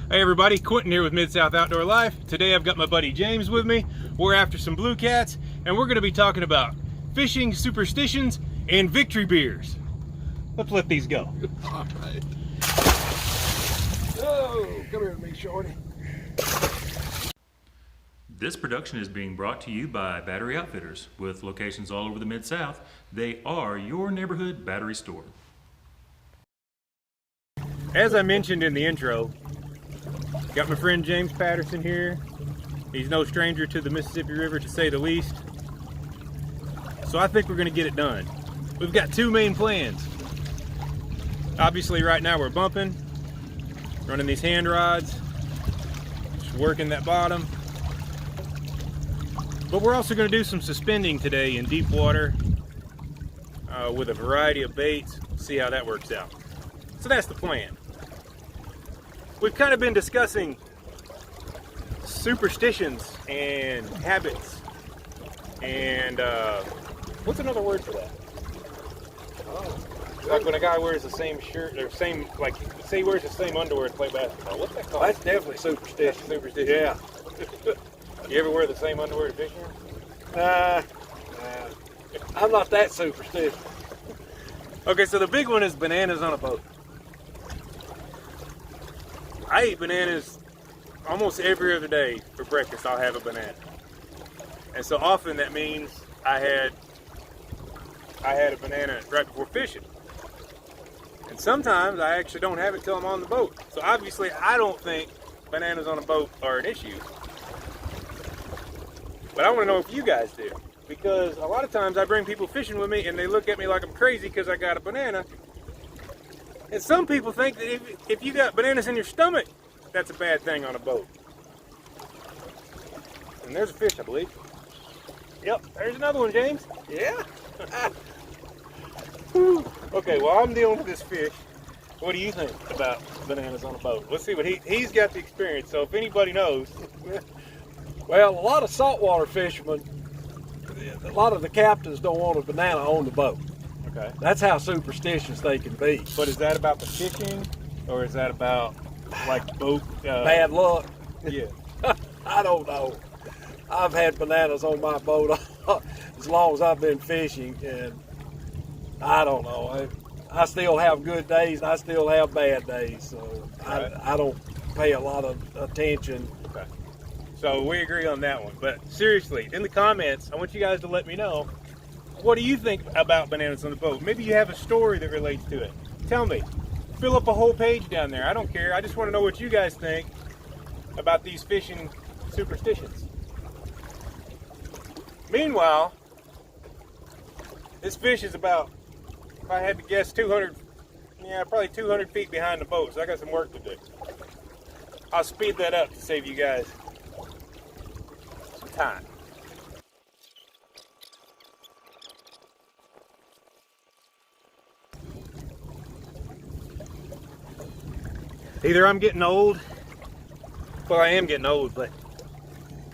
Hey everybody, Quentin here with Mid-South Outdoor Life. Today I've got my buddy James with me. We're after some blue cats, and we're going to be talking about fishing, superstitions, and victory beers. Let's let these go. All right. Oh, come here with me, shorty. This production is being brought to you by Battery Outfitters. With locations all over the Mid-South, they are your neighborhood battery store. As I mentioned in the intro, got my friend James Patterson here. He's no stranger to the Mississippi River, to say the least. So I think we're going to get it done. We've got two main plans. Obviously right now we're bumping, running these hand rods, just working that bottom. But we're also going to do some suspending today in deep water with a variety of baits. See how that works out. So that's the plan. We've kind of been discussing superstitions and habits and what's another word for that? Oh, like when a guy wears the same shirt or same, like say he wears the same underwear to play basketball. What's that called? That's definitely superstitious. That's superstition. Yeah. You ever wear the same underwear to fishing? I'm not that superstitious. Okay, so the big one is bananas on a boat. I eat bananas almost every other day for breakfast. I'll have a banana, and so often that means I had a banana right before fishing. And sometimes I actually don't have it till I'm on the boat. So obviously I don't think bananas on a boat are an issue. But I want to know if you guys do, because a lot of times I bring people fishing with me and they look at me like I'm crazy because I got a banana. And some people think that if you got bananas in your stomach, that's a bad thing on a boat. And there's a fish, I believe. Yep, there's another one, James. Yeah. Okay, well, I'm dealing with this fish. What do you think about bananas on a boat? Let's see what he's got the experience, so if anybody knows. Well, a lot of saltwater fishermen, a lot of the captains don't want a banana on the boat. Okay. That's how superstitious they can be. But is that about the fishing, or is that about, like, boat? Bad luck. Yeah. I don't know. I've had bananas on my boat as long as I've been fishing, and I don't know. I still have good days, and I still have bad days, so Right. I don't pay a lot of attention. Okay. So we agree on that one. But seriously, in the comments, I want you guys to let me know, what do you think about bananas on the boat? Maybe you have a story that relates to it. Tell me. Fill up a whole page down there. I don't care. I just want to know what you guys think about these fishing superstitions. Meanwhile, this fish is about, if I had to guess, 200, yeah, probably 200 feet behind the boat, so I got some work to do. I'll speed that up to save you guys some time. Either I'm getting old, well, I am getting old, but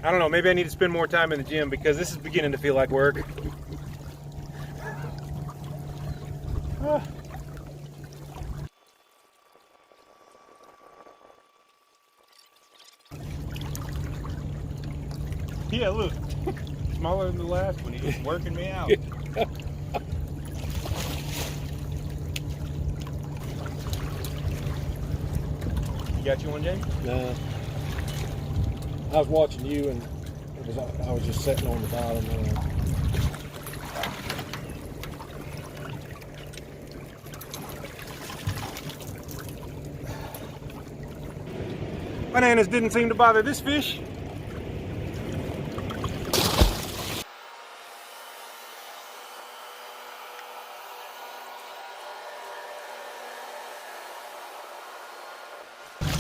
I don't know, maybe I need to spend more time in the gym because this is beginning to feel like work. Yeah, look, smaller than the last one. He's working me out. You got you one, James? Nah. I was watching you, and I was just sitting on the bottom. Bananas didn't seem to bother this fish.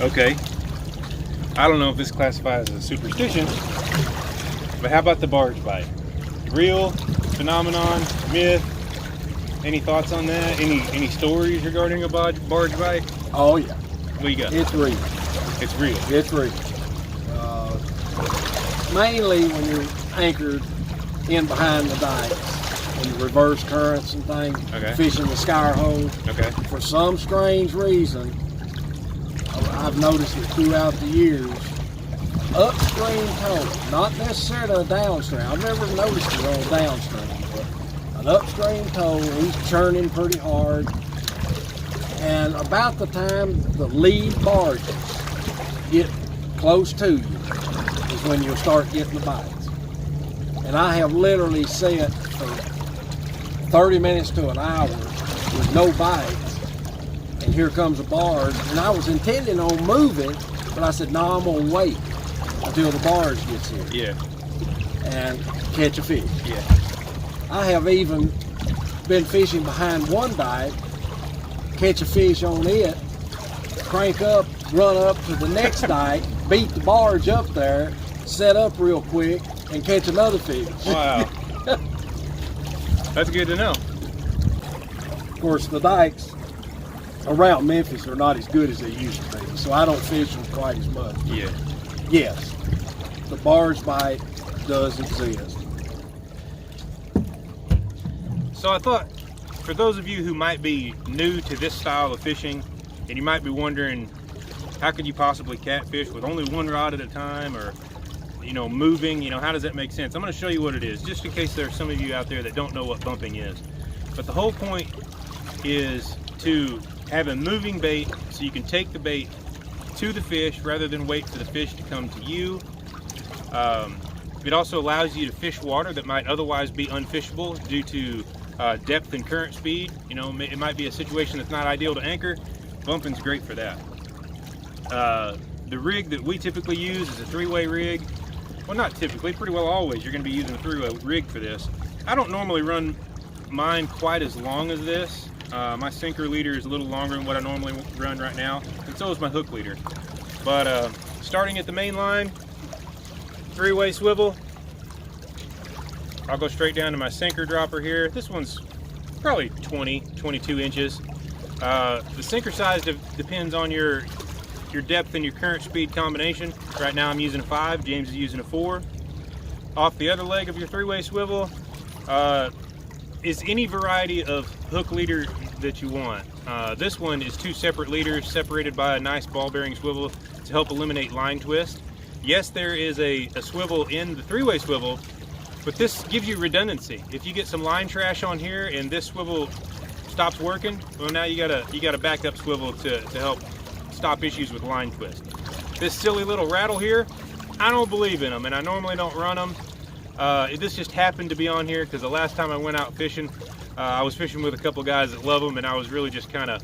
Okay, I don't know if this classifies as a superstition, but how about the barge bite? Real, phenomenon, myth? Any thoughts on that? Any stories regarding a barge bite? Oh yeah. What you got? It's real. It's real. It's real. Mainly when you're anchored in behind the dikes, in reverse currents and things, Okay. fishing the skyr hole. Okay. For some strange reason, I've noticed it throughout the years. Upstream tow, not necessarily a downstream. I've never noticed it on downstream, but an upstream tow, he's churning pretty hard. And about the time the lead barges get close to you is when you'll start getting the bites. And I have literally sat for 30 minutes to an hour with no bites, and here comes a barge, and I was intending on moving, but I said, no, I'm gonna wait until the barge gets here. Yeah. And catch a fish. Yeah. I have even been fishing behind one dike, catch a fish on it, crank up, run up to the next dike, beat the barge up there, set up real quick, and catch another fish. Wow. That's good to know. Of course, the dikes around Memphis are not as good as they used to be, so I don't fish them quite as much. Yeah. Yes, the barge bite does exist. So I thought, for those of you who might be new to this style of fishing, and you might be wondering, how could you possibly catfish with only one rod at a time, or moving, how does that make sense? I'm going to show you what it is, just in case there are some of you out there that don't know what bumping is. But the whole point is to have a moving bait so you can take the bait to the fish rather than wait for the fish to come to you. It also allows you to fish water that might otherwise be unfishable due to depth and current speed. It might be a situation that's not ideal to anchor. Bumping's great for that. The rig that we typically use is a 3-way rig. Well, not typically, pretty well always you're going to be using a 3-way rig for this. I don't normally run mine quite as long as this. My sinker leader is a little longer than what I normally run right now, and so is my hook leader. But starting at the main line, 3-way swivel. I'll go straight down to my sinker dropper here. This one's probably 22 inches. The sinker size depends on your depth and your current speed combination. Right now I'm using a 5, James is using a 4. Off the other leg of your 3-way swivel is any variety of hook leader that you want. This one is 2 separate leaders separated by a nice ball bearing swivel to help eliminate line twist. Yes, there is a swivel in the 3-way swivel, but this gives you redundancy. If you get some line trash on here and this swivel stops working, well, now you got a backup swivel to help stop issues with line twist. This silly little rattle here, I don't believe in them, and I normally don't run them. This just happened to be on here because the last time I went out fishing, I was fishing with a couple guys that love them, and I was really just kind of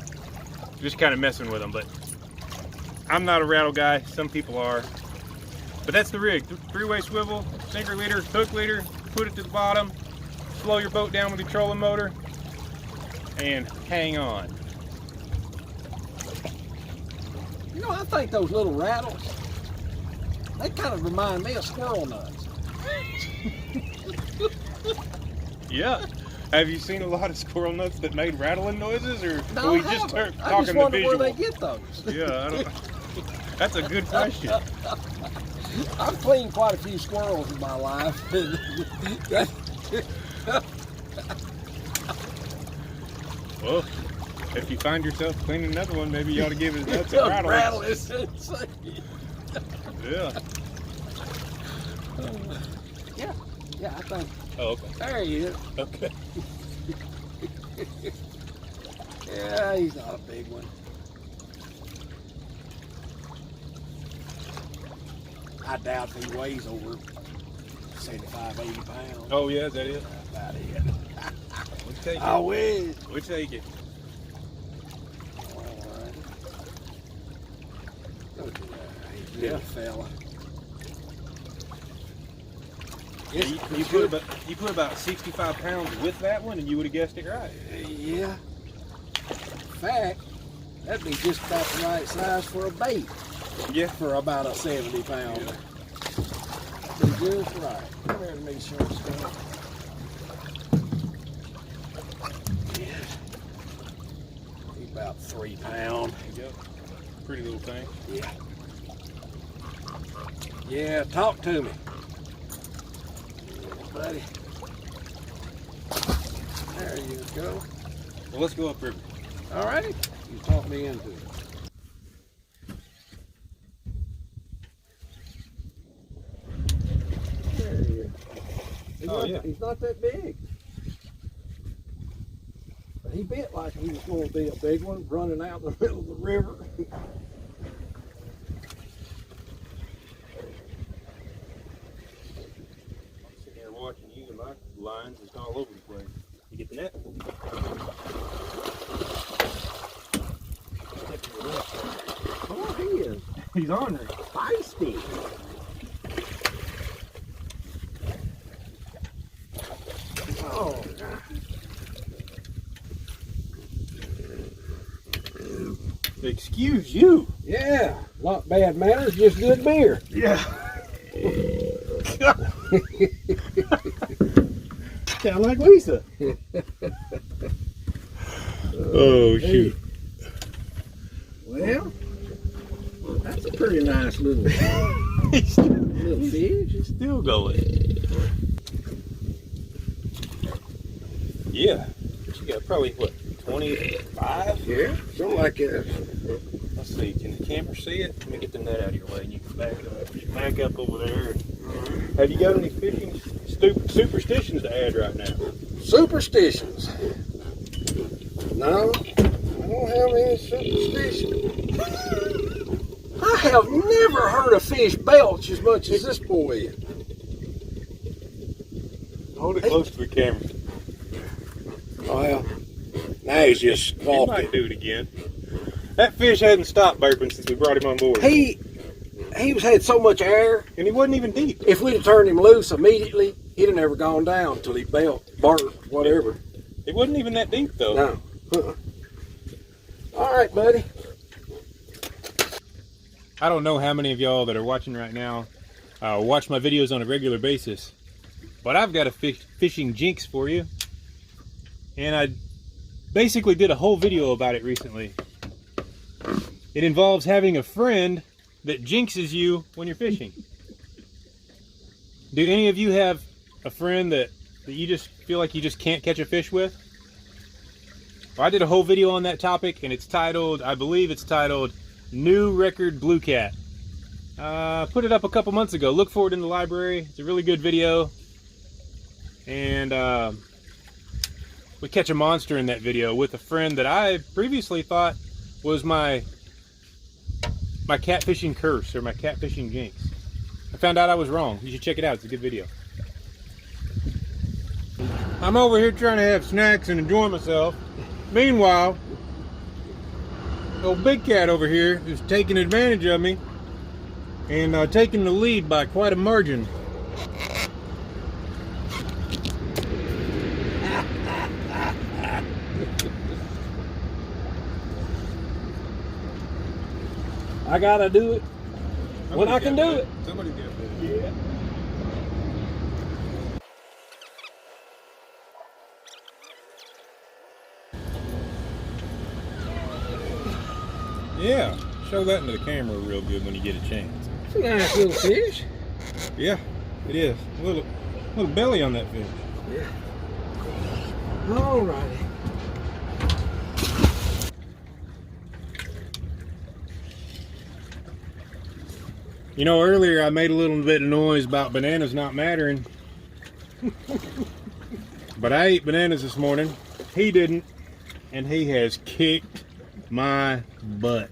messing with them. But I'm not a rattle guy. Some people are. But that's the rig. 3-way swivel, sinker leader, hook leader. Put it to the bottom. Slow your boat down with your trolling motor, and hang on. I think those little rattles, they kind of remind me of squirrel nuts. Yeah. Have you seen a lot of squirrel nuts that made rattling noises, or No, we I just haven't. talking I just the wonder visual? where they get those. Yeah, I don't. That's a good question. I've cleaned quite a few squirrels in my life. Well, if you find yourself cleaning another one, maybe you ought to give his nuts a rattle. Rattle is insane. Yeah. Yeah, I think. Oh, okay. There he is. Okay. Yeah, he's not a big one. I doubt he weighs over 75, 80 pounds. Oh yeah, is that it? That's about it. We'll take it. I wish. We'll take it. All right. Look at that. He's a little fella. You put about 65 pounds with that one, and you would have guessed it right. Yeah. In fact, that'd be just about the right size for a bait. Yeah. For about a 70 pound. Yeah. Be just right. Come here to me, short stuff. Yeah. He's about 3 pounds. There you go. Pretty little thing. Yeah. Yeah, talk to me. Yeah, buddy. There you go. Well, let's go upriver. All righty. You talk me into it. He's not that big. But he bit like he was going to be a big one, running out in the middle of the river. Watching you, and my lines is all over the place. You get the net? Oh, he is. He's on there. Feisty. Oh, excuse you. yeah. Not bad manners, just good beer. Yeah. Sound like Lisa. Oh, shoot. Well, that's a pretty nice little, little fish. He's still going. Yeah. She got probably, what, 25? Yeah, something like that. Let's see. Can the camera see it? Let me get the net out of your way and you can back up over there. Have you got any fishing superstitions to add right now? Superstitions. No, I don't have any superstitions. I have never heard a fish belch as much as this boy is. Hold it close to the camera. Well, now he's just He walking. might do it again. That fish hadn't stopped burping since we brought him on board. He was had so much air. And he wasn't even deep. If we'd have turned him loose immediately, he'd have never gone down until he barked, whatever. It wasn't even that deep though. No. All right, buddy. I don't know how many of y'all that are watching right now watch my videos on a regular basis, but I've got a fishing jinx for you. And I basically did a whole video about it recently. It involves having a friend that jinxes you when you're fishing. Do any of you have a friend that you just feel like you just can't catch a fish with? Well, I did a whole video on that topic, and it's titled, I believe it's titled, New Record Blue Cat. Put it up a couple months ago. Look for it in the library. It's a really good video. And we catch a monster in that video with a friend that I previously thought was my catfishing curse or my catfishing jinx. I found out I was wrong. You should check it out. It's a good video. I'm over here trying to have snacks and enjoy myself. Meanwhile, old Big Cat over here is taking advantage of me and taking the lead by quite a margin. I gotta do it when I can do it. Somebody's got to do it. Yeah. Yeah, show that into the camera real good when you get a chance. It's a nice little fish. Yeah, it is. A little belly on that fish. Yeah. All righty. You know, earlier I made a little bit of noise about bananas not mattering. But I ate bananas this morning. He didn't. And he has kicked my butt.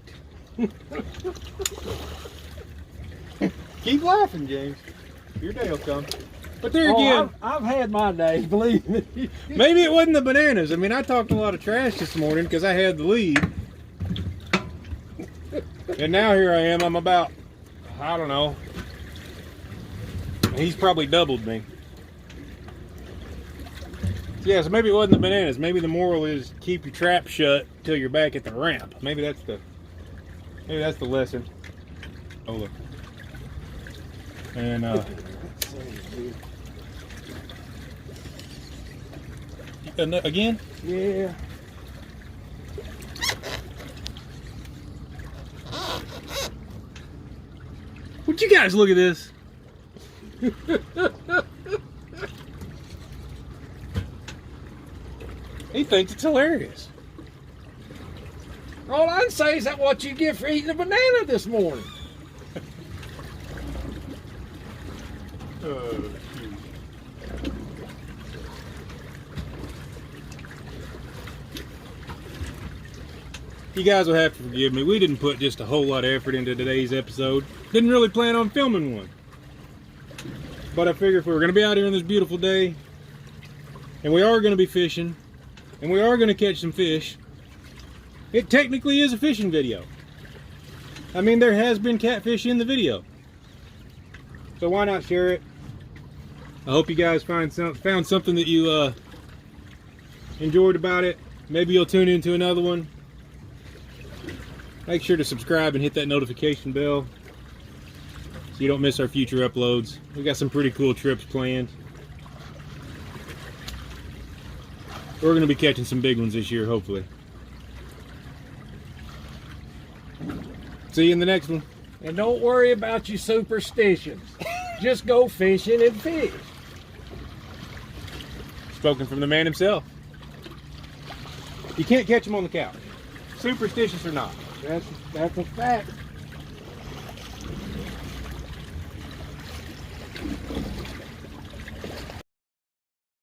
Keep laughing, James. Your day will come. But there again, I've had my days, believe me. maybe it wasn't the bananas. I mean, I talked a lot of trash this morning because I had the lead. And now here I am. I'm about, I don't know. He's probably doubled me. Yeah, so maybe it wasn't the bananas. Maybe the moral is keep your trap shut till you're back at the ramp. Maybe that's the lesson. Oh look. And again? Yeah. Would you guys look at this? He thinks it's hilarious. All I can say is that what you get for eating a banana this morning. You guys will have to forgive me. We didn't put just a whole lot of effort into today's episode. Didn't really plan on filming one. But I figure if we were going to be out here on this beautiful day, and we are going to be fishing, and we are going to catch some fish, it technically is a fishing video. I mean, there has been catfish in the video. So why not share it? I hope you guys found something that you enjoyed about it. Maybe you'll tune into another one. Make sure to subscribe and hit that notification bell so you don't miss our future uploads. We got some pretty cool trips planned. We're going to be catching some big ones this year, hopefully. See you in the next one. And don't worry about your superstitions. Just go fishing and fish. Spoken from the man himself. You can't catch them on the couch. Superstitious or not. That's a fact.